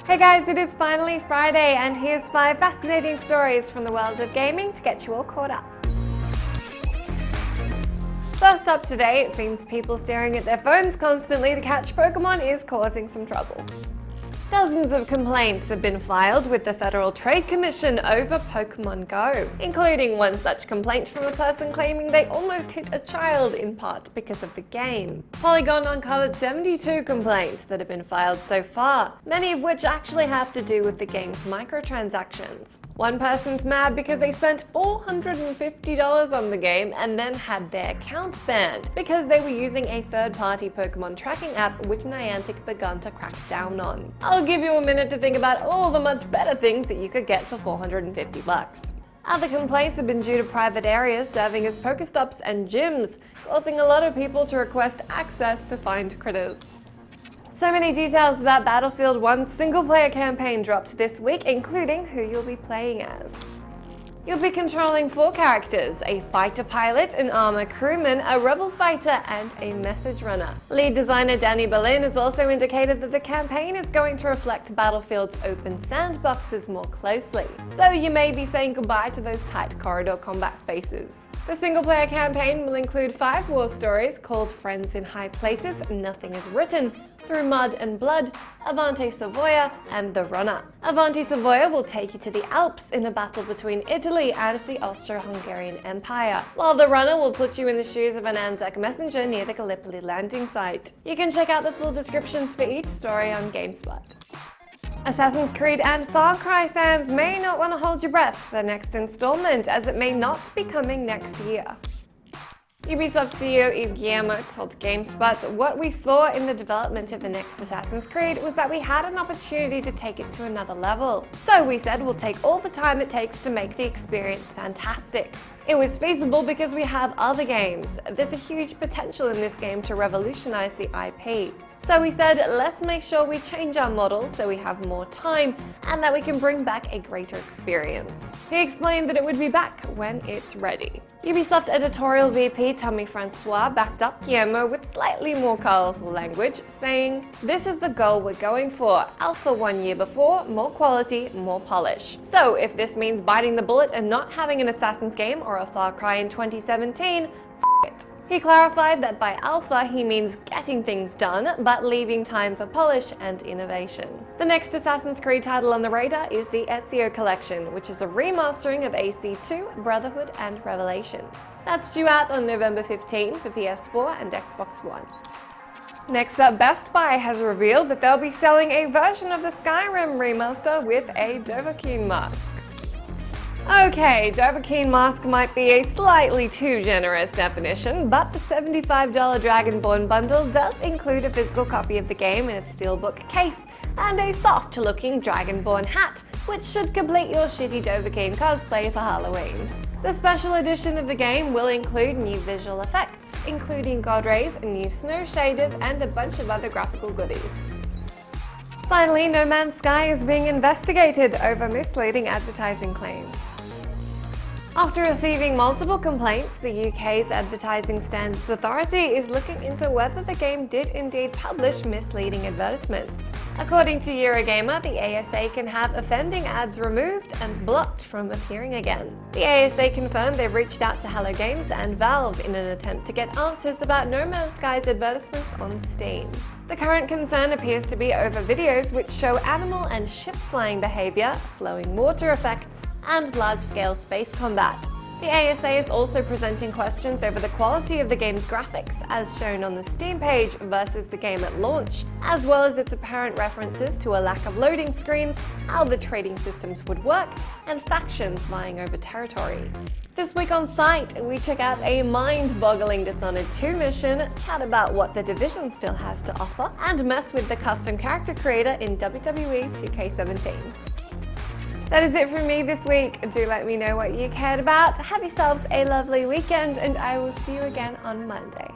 Hey guys, it is finally Friday and here's 5 fascinating stories from the world of gaming to get you all caught up. First up today, it seems people staring at their phones constantly to catch Pokémon is causing some trouble. Dozens of complaints have been filed with the Federal Trade Commission over Pokémon Go, including one such complaint from a person claiming they almost hit a child in part because of the game. Polygon uncovered 72 complaints that have been filed so far, many of which actually have to do with the game's microtransactions. One person's mad because they spent $450 on the game and then had their account banned because they were using a third-party Pokémon tracking app which Niantic begun to crack down on. I'll give you a minute to think about all the much better things that you could get for $450. Other complaints have been due to private areas serving as Pokestops and gyms, causing a lot of people to request access to find critters. So many details about Battlefield 1's single-player campaign dropped this week, including who you'll be playing as. You'll be controlling 4 characters, a fighter pilot, an armor crewman, a rebel fighter, and a message runner. Lead designer Danny Berlin has also indicated that the campaign is going to reflect Battlefield's open sandboxes more closely, so you may be saying goodbye to those tight corridor combat spaces. The single-player campaign will include 5 war stories called Friends in High Places, Nothing is Written, Through Mud and Blood, Avante Savoia, and The Runner. Avante Savoia will take you to the Alps in a battle between Italy and the Austro-Hungarian Empire, while The Runner will put you in the shoes of an Anzac messenger near the Gallipoli landing site. You can check out the full descriptions for each story on GameSpot. Assassin's Creed and Far Cry fans may not want to hold your breath for the next installment, as it may not be coming next year. Ubisoft CEO Yves Guillemot told GameSpot, "What we saw in the development of the next Assassin's Creed was that we had an opportunity to take it to another level. So we said we'll take all the time it takes to make the experience fantastic. It was feasible because we have other games. There's a huge potential in this game to revolutionize the IP. So we said, let's make sure we change our model so we have more time and that we can bring back a greater experience." He explained that it would be back when it's ready. Ubisoft editorial VP Tommy Francois backed up Guillemot with slightly more colourful language, saying, "This is the goal we're going for. Alpha 1 year before, more quality, more polish. So if this means biting the bullet and not having an Assassin's game or a Far Cry in 2017, f it." He clarified that by alpha he means getting things done, but leaving time for polish and innovation. The next Assassin's Creed title on the radar is the Ezio Collection, which is a remastering of AC2, Brotherhood and Revelations. That's due out on November 15 for PS4 and Xbox One. Next up, Best Buy has revealed that they'll be selling a version of the Skyrim remaster with a Dovahkiin mask. Okay, Dovahkiin mask might be a slightly too generous definition, but the $75 Dragonborn bundle does include a physical copy of the game in a steelbook case and a soft-looking Dragonborn hat, which should complete your shitty Dovahkiin cosplay for Halloween. The special edition of the game will include new visual effects, including god rays, new snow shaders, and a bunch of other graphical goodies. Finally, No Man's Sky is being investigated over misleading advertising claims. After receiving multiple complaints, the UK's Advertising Standards Authority is looking into whether the game did indeed publish misleading advertisements. According to Eurogamer, the ASA can have offending ads removed and blocked from appearing again. The ASA confirmed they've reached out to Hello Games and Valve in an attempt to get answers about No Man's Sky's advertisements on Steam. The current concern appears to be over videos which show animal and ship-flying behavior, flowing water effects, and large-scale space combat. The ASA is also presenting questions over the quality of the game's graphics as shown on the Steam page versus the game at launch, as well as its apparent references to a lack of loading screens, how the trading systems would work, and factions vying over territory. This week on site, we check out a mind-boggling Dishonored 2 mission, chat about what The Division still has to offer, and mess with the custom character creator in WWE 2K17. That is it from me this week. Do let me know what you cared about. Have yourselves a lovely weekend, and I will see you again on Monday.